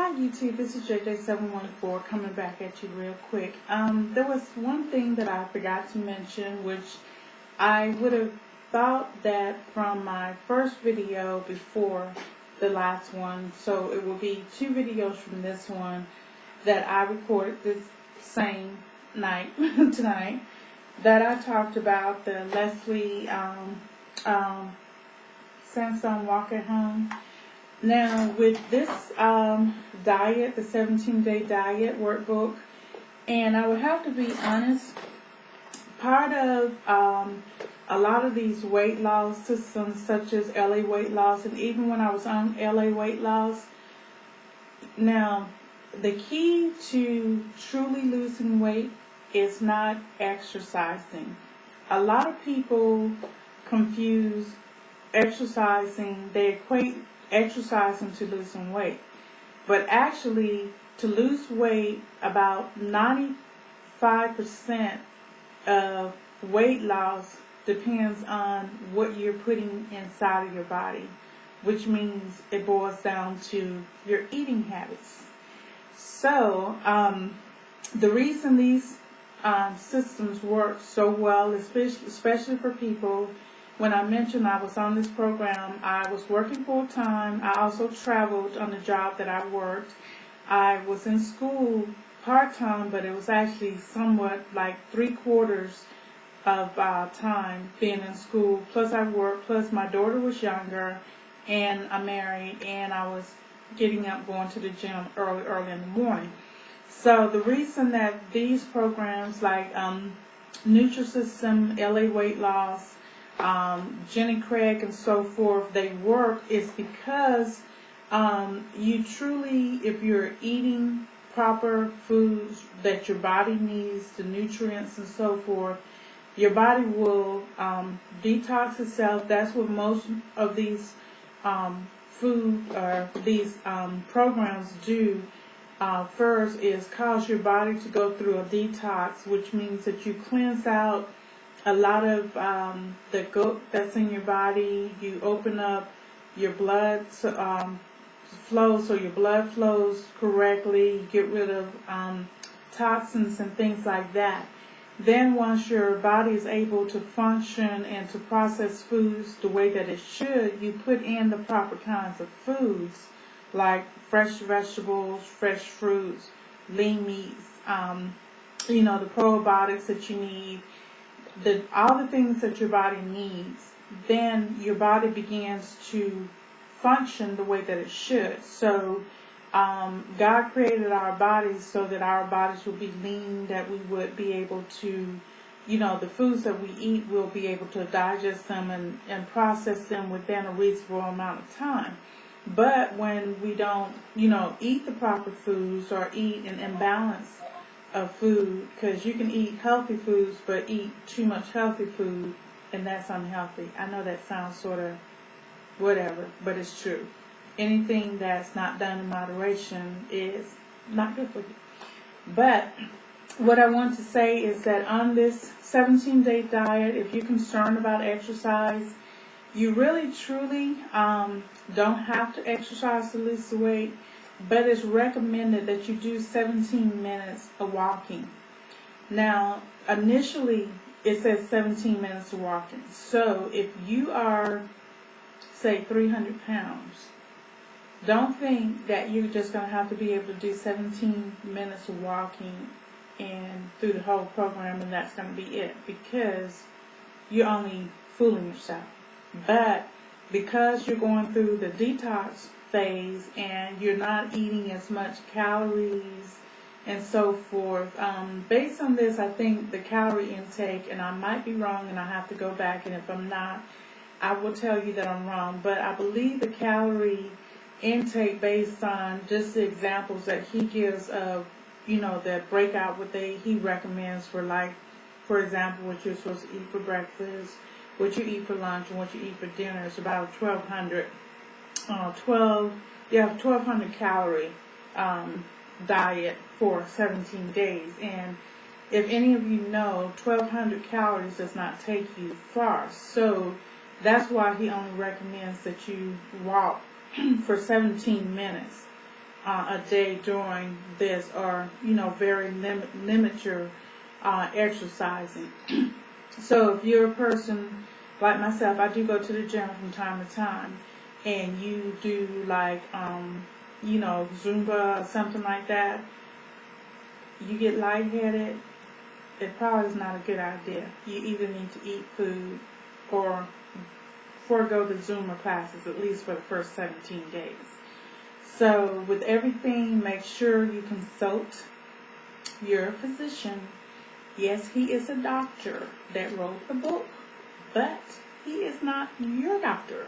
Hi YouTube, this is JJ714 coming back at you real quick. There was one thing that I forgot to mention, which I would have thought that from my first video before the last one, so it will be two videos from this one that I recorded this same night, tonight, that I talked about the Leslie Sandstone Walk at Home. Now, with this diet, the 17-day diet workbook, and I would have to be honest, part of a lot of these weight loss systems, such as LA Weight Loss, and even when I was on LA Weight Loss, now, the key to truly losing weight is not exercising. A lot of people confuse exercising, they equate exercising to losing weight. But actually, to lose weight, about 95% of weight loss depends on what you're putting inside of your body, which means it boils down to your eating habits. So, the reason these systems work so well, especially for people. When I mentioned I was on this program, I was working full-time. I also traveled on the job that I worked. I was in school part-time, but it was actually somewhat like 3/4 of time being in school. Plus I worked, plus my daughter was younger, and I'm married, and I was getting up, going to the gym early in the morning. So the reason that these programs like Nutrisystem, LA Weight Loss, Jenny Craig and so forth, they work is because you truly, if you're eating proper foods that your body needs, the nutrients and so forth, your body will detox itself. That's what most of these programs do. First is cause your body to go through a detox, which means that you cleanse out a lot of the gout that's in your body. You open up your blood flow, so your blood flows correctly. You get rid of toxins and things like that. Then once your body is able to function and to process foods the way that it should, you put in the proper kinds of foods like fresh vegetables, fresh fruits, lean meats, the probiotics that you need, all the things that your body needs. Then your body begins to function the way that it should. So God created our bodies so that our bodies would be lean, that we would be able to, the foods that we eat, we'll be able to digest them and process them within a reasonable amount of time. But when we don't, eat the proper foods or eat an imbalance of food, because you can eat healthy foods but eat too much healthy food, and that's unhealthy. I know that sounds sort of whatever, but it's true. Anything that's not done in moderation is not good for you. But what I want to say is that on this 17-day diet, if you're concerned about exercise, you really truly don't have to exercise to lose the weight, but it's recommended that you do 17 minutes of walking. Now, initially, it says 17 minutes of walking. So if you are, say, 300 pounds, don't think that you're just going to have to be able to do 17 minutes of walking and through the whole program and that's going to be it, because you're only fooling yourself. But because you're going through the detox phase and you're not eating as much calories and so forth, based on this, I think the calorie intake, and I might be wrong and I have to go back, and if I'm not, I will tell you that I'm wrong, but I believe the calorie intake, based on just the examples that he gives of, the breakout, what he recommends for, like, for example, what you're supposed to eat for breakfast, what you eat for lunch, and what you eat for dinner. It's about 1,200 calorie diet for 17 days. And if any of you know, 1,200 calories does not take you far. So that's why he only recommends that you walk for 17 minutes. a day during this, or very limit your exercising. So if you're a person like myself, I do go to the gym from time to time, and you do like Zumba or something like that, you get lightheaded, it probably is not a good idea. You either need to eat food or forego the Zumba classes, at least for the first 17 days. So with everything, make sure you consult your physician. Yes, he is a doctor that wrote the book, but he is not your doctor.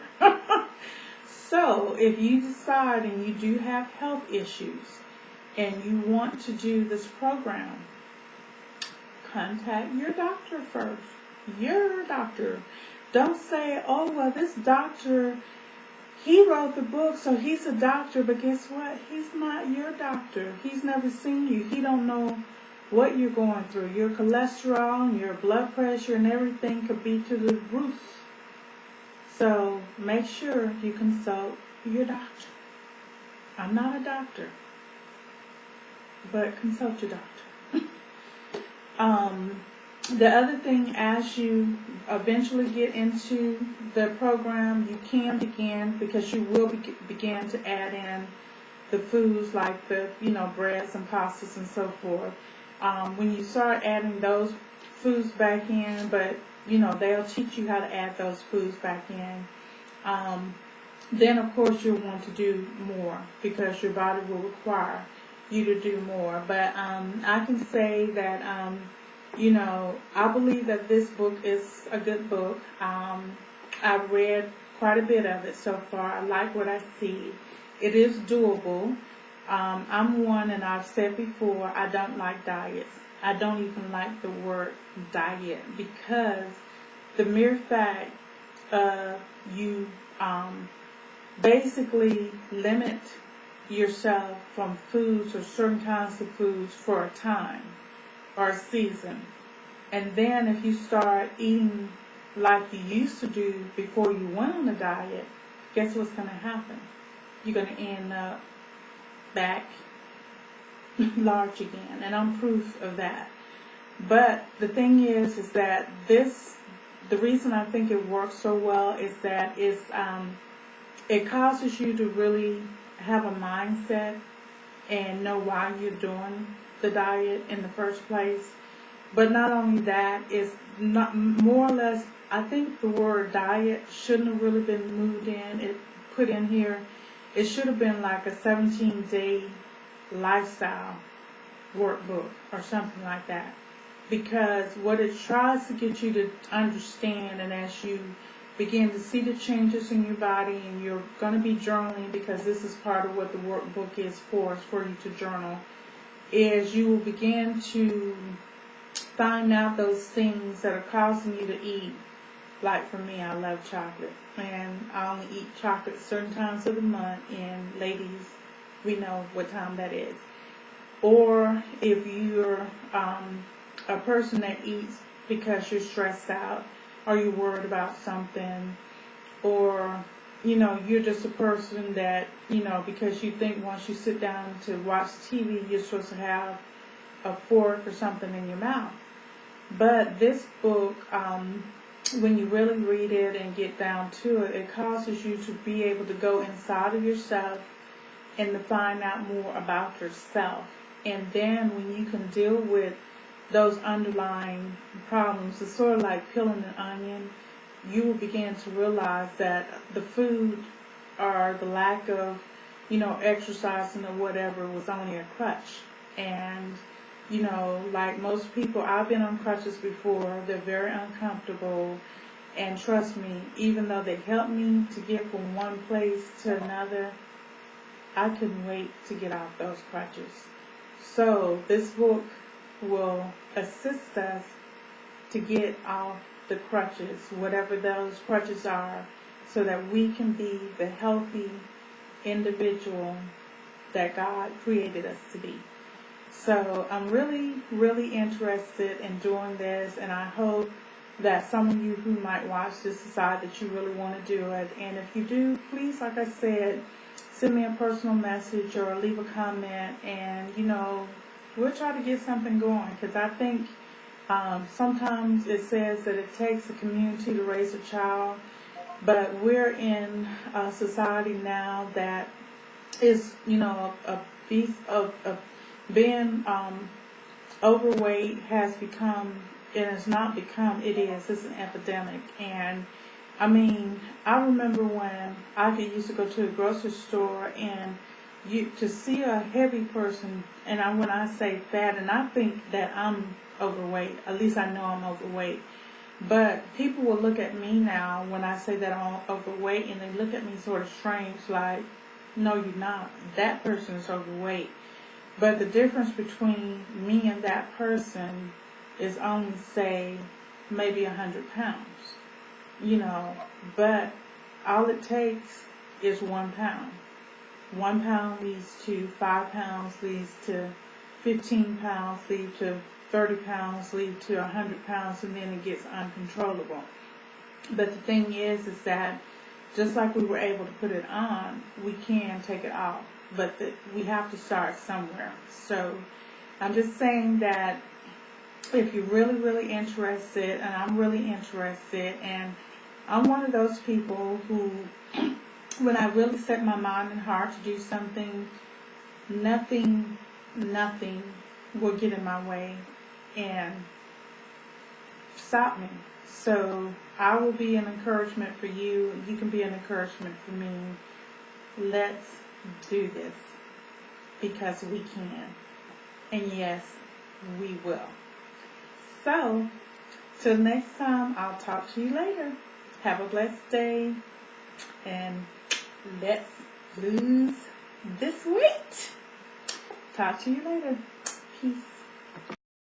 So if you decide and you do have health issues and you want to do this program, contact your doctor first. Your doctor. Don't say, oh, well, this doctor, he wrote the book, so he's a doctor, but guess what? He's not your doctor. He's never seen you. He don't know what you're going through. Your cholesterol and your blood pressure and everything could be to the roof. So make sure you consult your doctor. I'm not a doctor, but consult your doctor. The other thing, as you eventually get into the program, you can begin, because you will begin to add in the foods like the, breads and pastas and so forth. When you start adding those foods back in, but, they'll teach you how to add those foods back in. Then, of course, you'll want to do more, because your body will require you to do more. But I can say that, I believe that this book is a good book. I've read quite a bit of it so far. I like what I see. It is doable. I'm one, and I've said before, I don't like diets. I don't even like the word diet, because the mere fact you basically limit yourself from foods or certain kinds of foods for a time or a season. And then if you start eating like you used to do before you went on the diet, guess what's going to happen? You're going to end up back large again. And I'm proof of that. But the thing is that the reason I think it works so well is that it causes you to really have a mindset and know why you're doing the diet in the first place. But not only that, it's not more or less, I think the word diet shouldn't have really been put in here. It should have been like a 17-day lifestyle workbook or something like that. Because what it tries to get you to understand, and as you begin to see the changes in your body, and you're going to be journaling, because this is part of what the workbook is for you to journal, is you will begin to find out those things that are causing you to eat. Like for me, I love chocolate, and I only eat chocolate certain times of the month, and ladies, we know what time that is. Or if you're a person that eats because you're stressed out, or you're worried about something, or you're just a person that, because you think once you sit down to watch TV, you're supposed to have a fork or something in your mouth. But this book, when you really read it and get down to it, it causes you to be able to go inside of yourself and to find out more about yourself. And then when you can deal with those underlying problems, it's sort of like peeling an onion. You will begin to realize that the food or the lack of, exercising or whatever was only a crutch. And, like most people, I've been on crutches before. They're very uncomfortable. And trust me, even though they helped me to get from one place to another, I couldn't wait to get off those crutches. So this book will assist us to get off the crutches, whatever those crutches are, so that we can be the healthy individual that God created us to be. So I'm really, really interested in doing this, and I hope that some of you who might watch this decide that you really want to do it. And if you do, please, like I said, send me a personal message or leave a comment, and we'll try to get something going, because I think sometimes it says that it takes a community to raise a child, but we're in a society now that is, a beast of being overweight has become, and it's not become, it's an epidemic. And I mean, I remember when I used to go to a grocery store, and to see a heavy person, and when I say fat, and I think that I'm overweight, at least I know I'm overweight, but people will look at me now when I say that I'm overweight, and they look at me sort of strange, like, no, you're not. That person is overweight. But the difference between me and that person is only, say, maybe 100 pounds. But all it takes is 1 pound. 1 pound leads to 5 pounds, leads to 15 pounds, leads to 30 pounds, leads to 100 pounds, and then it gets uncontrollable. But the thing is that just like we were able to put it on, we can take it off. But we have to start somewhere. So I'm just saying that if you're really, really interested, and I'm really interested, and I'm one of those people who, when I really set my mind and heart to do something, nothing will get in my way and stop me. So I will be an encouragement for you, and you can be an encouragement for me. Let's do this, because we can. And yes, we will. So, till next time, I'll talk to you later. Have a blessed day, and let's lose this weight. Talk to you later.